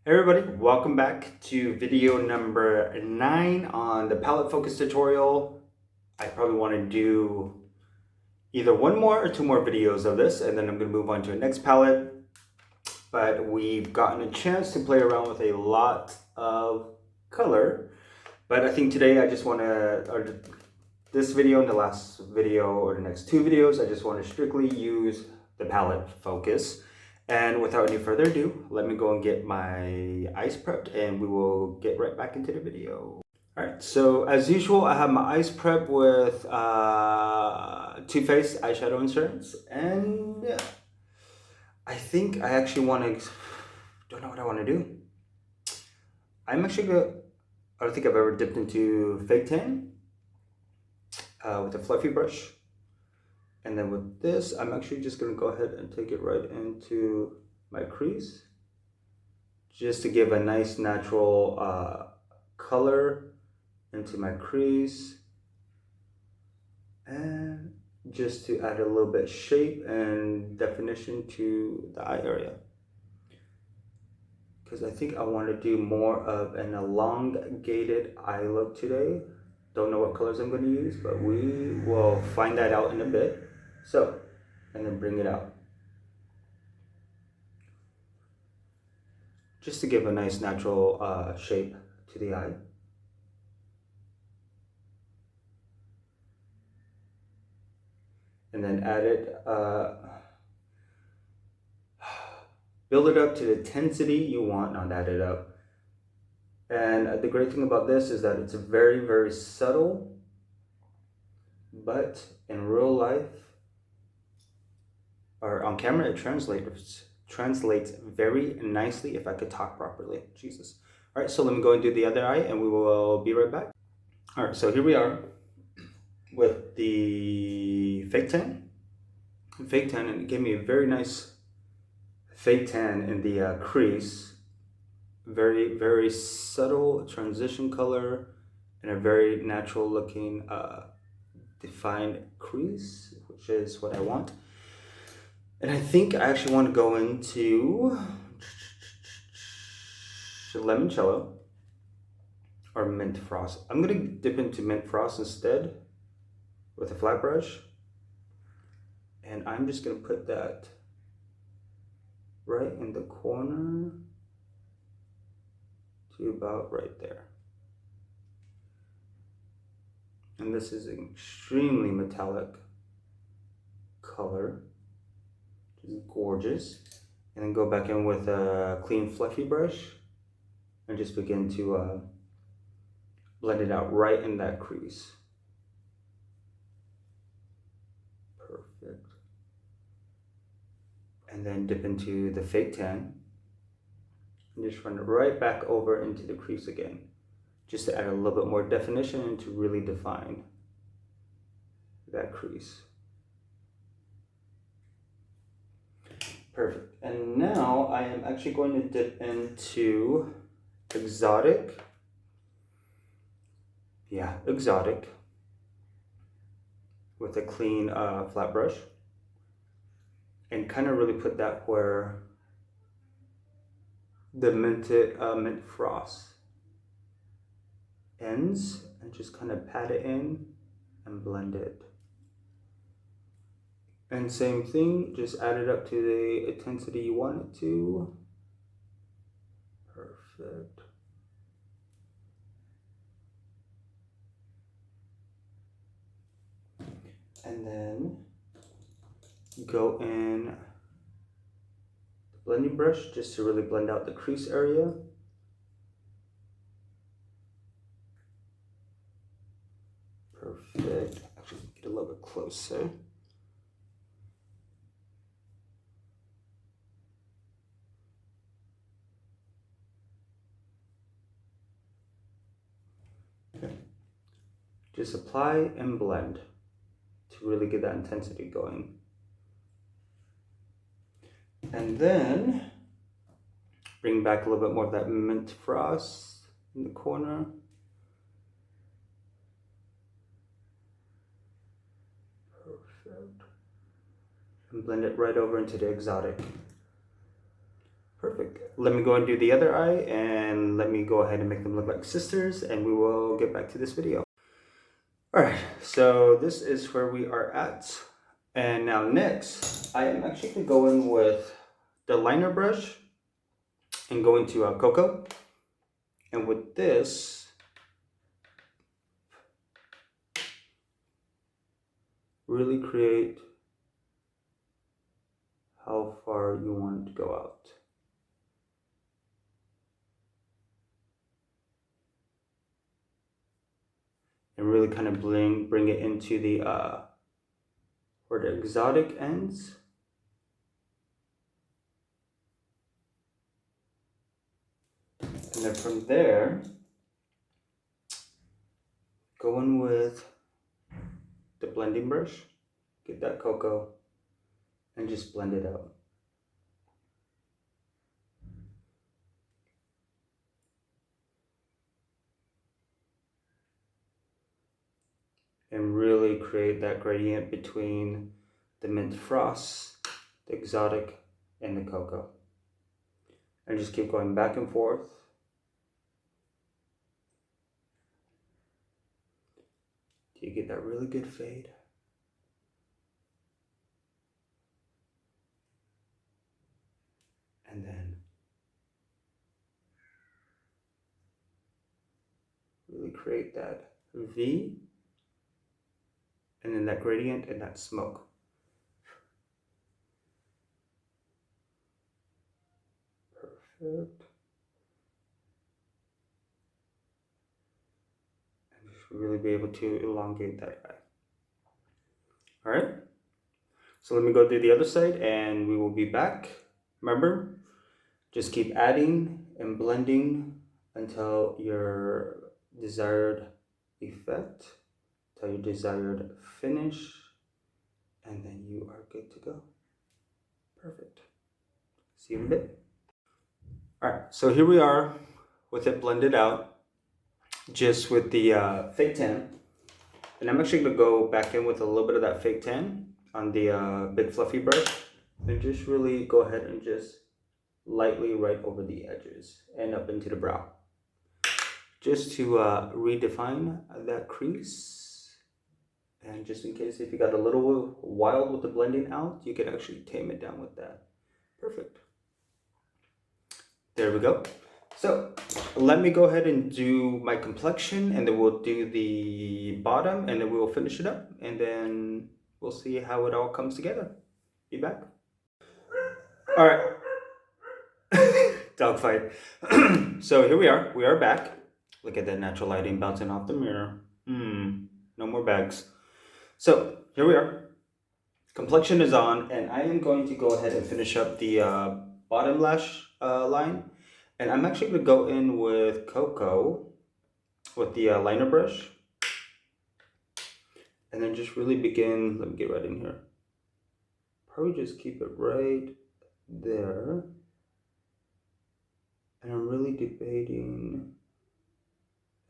Hey everybody, welcome back to video number 9 on the palette focus tutorial. I probably want to do either one more or two more videos of this, and then I'm going to move on to the next palette. But we've gotten a chance to play around with a lot of color. But I think today I just want to, or this video and the last video or the next two videos, I just want to strictly use the palette focus. And without any further ado, let me go and get my eyes prepped and we will get right back into the video. Alright, so as usual, I have my eyes prepped with Too Faced eyeshadow inserts. And I think I actually want to, don't know what I want to do. I'm actually going to, I don't think I've ever dipped into fake tan with a fluffy brush. And then with this, I'm actually just going to go ahead and take it right into my crease, just to give a nice natural color into my crease, and just to add a little bit shape and definition to the eye area. Because I think I want to do more of an elongated eye look today. Don't know what colors I'm going to use, but we will find that out in a bit. So, and then bring it out. Just to give a nice natural shape to the eye. And then add it, build it up to the intensity you want, not add it up. And the great thing about this is that it's very, very subtle, but in real life, or on camera, it translates very nicely if I could talk properly. Jesus. All right, so let me go and do the other eye and we will be right back. All right, so here we are with the fake tan. And it gave me a very nice fake tan in the crease. Very, very subtle transition color and a very natural looking defined crease, which is what I want. And I think I actually want to go into limoncello or mint frost. I'm going to dip into mint frost instead with a flat brush. And I'm just going to put that right in the corner to about right there. And this is an extremely metallic color. Gorgeous. And then go back in with a clean fluffy brush and just begin to blend it out right in that crease. Perfect. And then dip into the fake tan and just run it right back over into the crease again, just to add a little bit more definition and to really define that crease. Perfect. And now I am actually going to dip into Exotic. Yeah, Exotic. With a clean flat brush. And kind of really put that where the mint frost ends. And just kind of pat it in and blend it. And same thing, just add it up to the intensity you want it to. Perfect. And then go in the blending brush just to really blend out the crease area. Perfect. Actually, get a little bit closer. Okay. Just apply and blend to really get that intensity going. And then bring back a little bit more of that mint frost in the corner. Perfect. And blend it right over into the Exotic. Perfect. let me go and do the other eye, and let me go ahead and make them look like sisters, and we will get back to this video. All right, so this is where we are at. And now next, I am actually going with the liner brush and going to Cocoa. And with this, really create how far you want it to go out. And really kind of bring it into the where the exotic ends. And then from there, go in with the blending brush, get that cocoa, and just blend it out. And really create that gradient between the mint frost, the exotic, and the cocoa. And just keep going back and forth. Till you get that really good fade. And then really create that V, and then that gradient and that smoke. Perfect. And just really be able to elongate that eye. All right. So let me go do the other side and we will be back. Remember, just keep adding and blending until your desired effect, until your desired finish, and then you are good to go. Perfect. See you in a bit. All right, so here we are with it blended out, just with the fake tan. And I'm actually gonna go back in with a little bit of that fake tan on the big fluffy brush, and just really go ahead and just lightly right over the edges and up into the brow, just to redefine that crease. And just in case if you got a little wild with the blending out, you can actually tame it down with that. Perfect. There we go. So let me go ahead and do my complexion, and then we'll do the bottom, and then we'll finish it up, and then we'll see how it all comes together. Be back. All right. Dog fight. So here we are back. Look at that natural lighting bouncing off the mirror. No more bags. So here we are. Complexion is on, and I am going to go ahead and finish up the bottom lash line. And I'm actually going to go in with Cocoa with the liner brush. And then just really begin, let me get right in here. Probably just keep it right there. And I'm really debating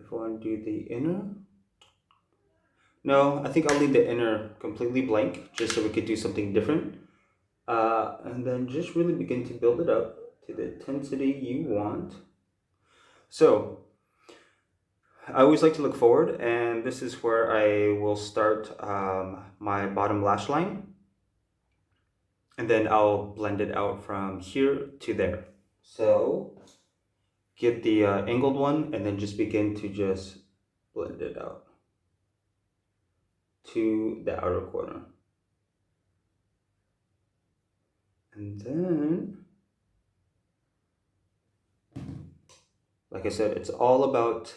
if I want to do the inner. No, I think I'll leave the inner completely blank, just so we could do something different. And then just really begin to build it up to the intensity you want. So I always like to look forward, and this is where I will start my bottom lash line, and then I'll blend it out from here to there. So get the angled one, and then just begin to just blend it out to the outer corner. And then, like I said, it's all about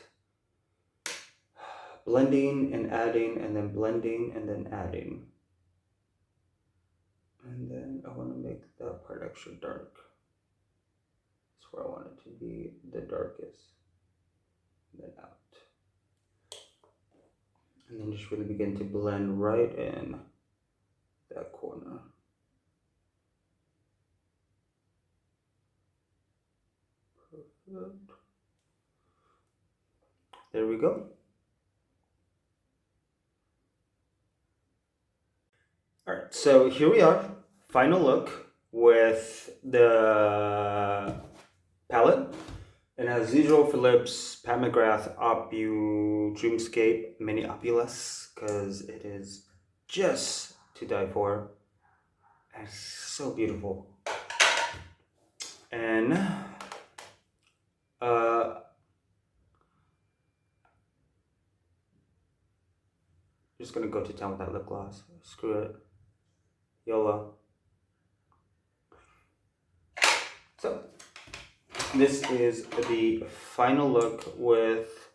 blending and adding, and then blending and then adding. And then I want to make that part extra dark. That's where I want it to be the darkest. And then out. And then just really begin to blend right in that corner. Perfect. There we go. All right, so here we are, final look with the usual for lips, Pat McGrath Opu Dreamscape Mini Opulus, because it is just to die for. And it's so beautiful. And just gonna go to town with that lip gloss. Screw it. YOLO. So this is the final look with.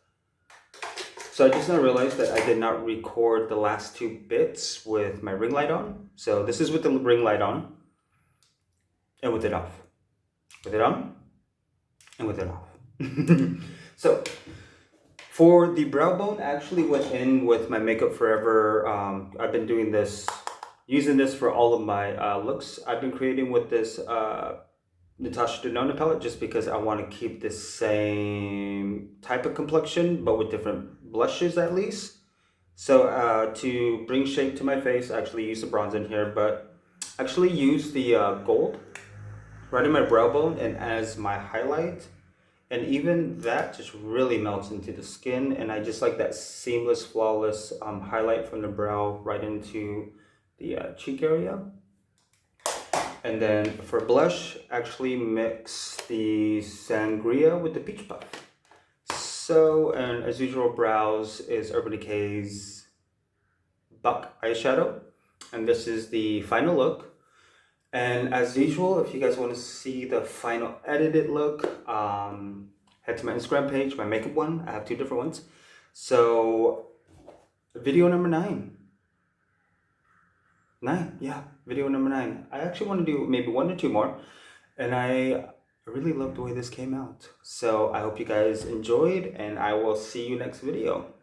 So I just now realized that I did not record the last two bits with my ring light on. So this is with the ring light on and with it off. With it on and with it off. So for the brow bone, I actually went in with my Makeup Forever. I've been doing this, using this for all of my looks I've been creating with this Natasha Denona palette, just because I want to keep the same type of complexion but with different blushes at least. So to bring shape to my face, I actually use the bronze in here, but actually use the gold right in my brow bone and as my highlight. And even that just really melts into the skin, and I just like that seamless, flawless highlight from the brow right into the cheek area. And then for blush, actually mix the Sangria with the Peach Puff. So, and as usual, brows is Urban Decay's Buck eyeshadow. And this is the final look. And as usual, if you guys want to see the final edited look, head to my Instagram page, my makeup one. I have two different ones. So, video number 9. Video number 9. I actually want to do maybe 1 or 2 more, and I really love the way this came out. So I hope you guys enjoyed, and I will see you next video.